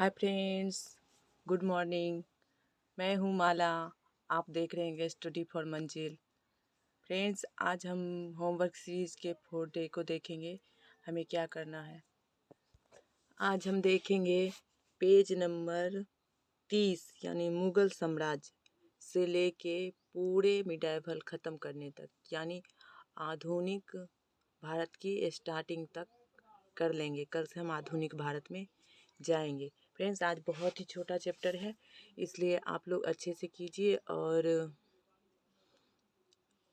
Hi friends, good morning. मैं हूँ माला। आप देख रहे हैं स्टडी फॉर मंजिल। फ्रेंड्स, आज हम होमवर्क सीरीज़ के 4 डे को देखेंगे। हमें क्या करना है, आज हम देखेंगे पेज नंबर 30 यानी मुग़ल साम्राज्य से लेके पूरे मिडाइवल ख़त्म करने तक, यानी आधुनिक भारत की स्टार्टिंग तक कर लेंगे। कल से हम आधुनिक भारत में जाएंगे। फ्रेंड्स, आज बहुत ही छोटा चैप्टर है, इसलिए आप लोग अच्छे से कीजिए और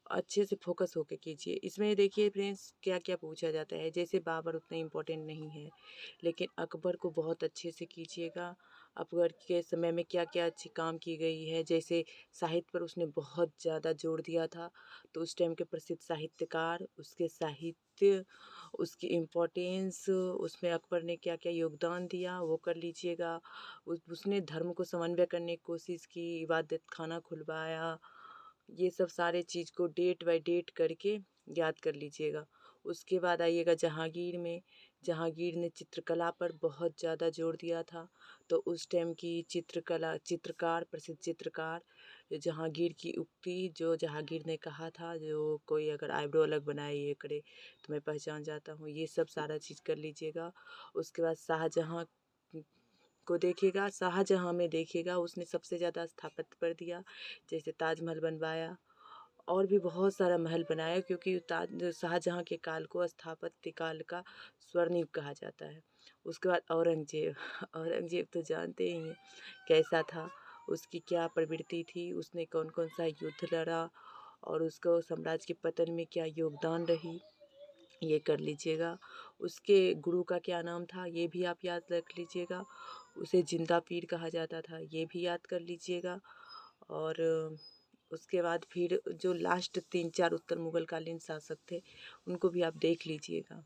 अच्छे से फोकस होके कीजिए। इसमें देखिए फ्रेंड्स, क्या क्या पूछा जाता है। जैसे बाबर उतना इम्पोर्टेंट नहीं है, लेकिन अकबर को बहुत अच्छे से कीजिएगा। अकबर के समय में क्या क्या अच्छी काम की गई है, जैसे साहित्य पर उसने बहुत ज़्यादा जोर दिया था, तो उस टाइम के प्रसिद्ध साहित्यकार, उसके साहित्य, उसकी इम्पोर्टेंस, उसमें अकबर ने क्या क्या योगदान दिया वो कर लीजिएगा। उसने धर्म को समन्वय करने की कोशिश की, इबादत खाना खुलवाया, ये सब सारे चीज़ को डेट बाय डेट करके याद कर लीजिएगा। उसके बाद आइएगा जहांगीर में। जहांगीर ने चित्रकला पर बहुत ज़्यादा जोर दिया था, तो उस टाइम की चित्रकार, प्रसिद्ध चित्रकार जहांगीर की उक्ति, जो जहांगीर ने कहा था, जो कोई अगर आईब्रो अलग बनाए ये करे तो मैं पहचान जाता हूँ, ये सब सारा चीज़ कर लीजिएगा। उसके बाद शाहजहाँ को देखिएगा। शाहजहाँ में देखिएगा, उसने सबसे ज़्यादा स्थापत्य पर दिया, जैसे ताजमहल बनवाया और भी बहुत सारा महल बनाया, क्योंकि शाहजहाँ के काल को स्थापत्य काल का स्वर्णिम युग कहा जाता है। उसके बाद औरंगजेब औरंगजेब तो जानते ही हैं कैसा था, उसकी क्या प्रवृत्ति थी, उसने कौन कौन सा युद्ध लड़ा और उसको साम्राज्य के पतन में क्या योगदान रही, ये कर लीजिएगा। उसके गुरु का क्या नाम था, ये भी आप याद रख लीजिएगा। उसे जिंदा पीर कहा जाता था, ये भी याद कर लीजिएगा। और उसके बाद फिर जो लास्ट 3-4 उत्तर मुग़ल कालीन शासक थे, उनको भी आप देख लीजिएगा।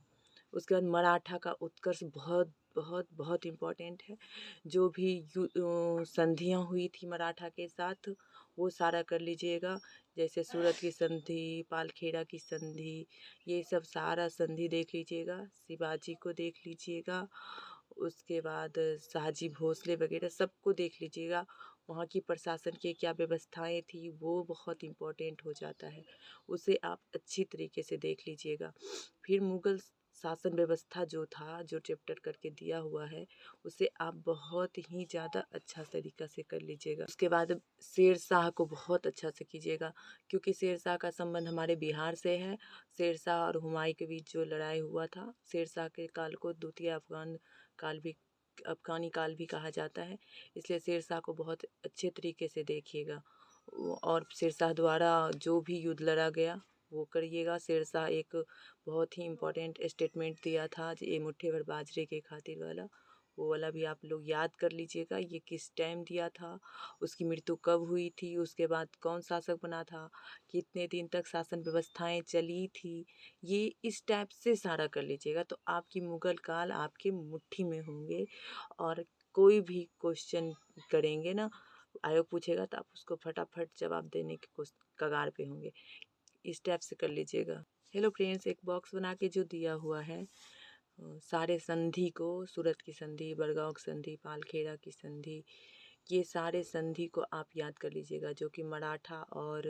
उसके बाद मराठा का उत्कर्ष बहुत बहुत बहुत इम्पोर्टेंट है। जो भी संधियाँ हुई थी मराठा के साथ, वो सारा कर लीजिएगा। जैसे सूरत की संधि, पालखेड़ा की संधि, ये सब सारा संधि देख लीजिएगा। शिवाजी को देख लीजिएगा। उसके बाद शाहजी भोसले वगैरह सबको देख लीजिएगा। वहाँ की प्रशासन की क्या व्यवस्थाएं थी, वो बहुत इम्पोर्टेंट हो जाता है, उसे आप अच्छी तरीके से देख लीजिएगा। फिर मुग़ल शासन व्यवस्था जो था, जो चैप्टर करके दिया हुआ है, उसे आप बहुत ही ज़्यादा अच्छा तरीक़ा से कर लीजिएगा। उसके बाद शेर शाह को बहुत अच्छा से कीजिएगा, क्योंकि शेर शाह का संबंध हमारे बिहार से है। शेर शाह और हुमायूं के बीच जो लड़ाई हुआ था, शेर शाह के काल को द्वितीय अफ़गानी काल भी कहा जाता है, इसलिए शेर शाह को बहुत अच्छे तरीके से देखिएगा। और शेर शाह द्वारा जो भी युद्ध लड़ा गया वो करिएगा। शेर शाह एक बहुत ही इम्पोर्टेंट स्टेटमेंट दिया था, ये मुट्ठी भर बाजरे के खातिर वाला, वो वाला भी आप लोग याद कर लीजिएगा। ये किस टाइम दिया था, उसकी मृत्यु कब हुई थी, उसके बाद कौन शासक बना था, कितने दिन तक शासन व्यवस्थाएं चली थी, ये इस टाइप से सारा कर लीजिएगा। तो आपकी मुग़ल काल आपके मुट्ठी में होंगे, और कोई भी क्वेश्चन करेंगे ना, आयोग पूछेगा तो आप उसको फटाफट जवाब देने के कगार पे होंगे। इस टाइप से कर लीजिएगा। हेलो फ्रेंड्स, एक बॉक्स बना के जो दिया हुआ है, सारे संधि को, सूरत की संधि, बड़गांव की संधि, पालखेड़ा की संधि, ये सारे संधि को आप याद कर लीजिएगा, जो कि मराठा और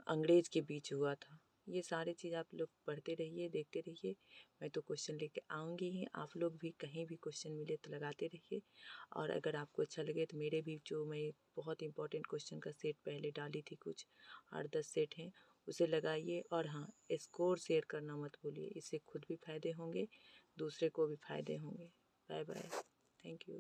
अंग्रेज़ के बीच हुआ था। ये सारे चीज़ आप लोग पढ़ते रहिए, देखते रहिए। मैं तो क्वेश्चन लेके आऊँगी ही, आप लोग भी कहीं भी क्वेश्चन मिले तो लगाते रहिए। और अगर आपको अच्छा लगे तो मेरे भी, जो मैं बहुत इंपॉर्टेंट क्वेश्चन का सेट पहले डाली थी, कुछ 8-10 सेट हैं, उसे लगाइए। और हाँ, स्कोर शेयर करना मत भूलिए, इससे खुद भी फ़ायदे होंगे, दूसरे को भी फ़ायदे होंगे। Bye bye, thank you.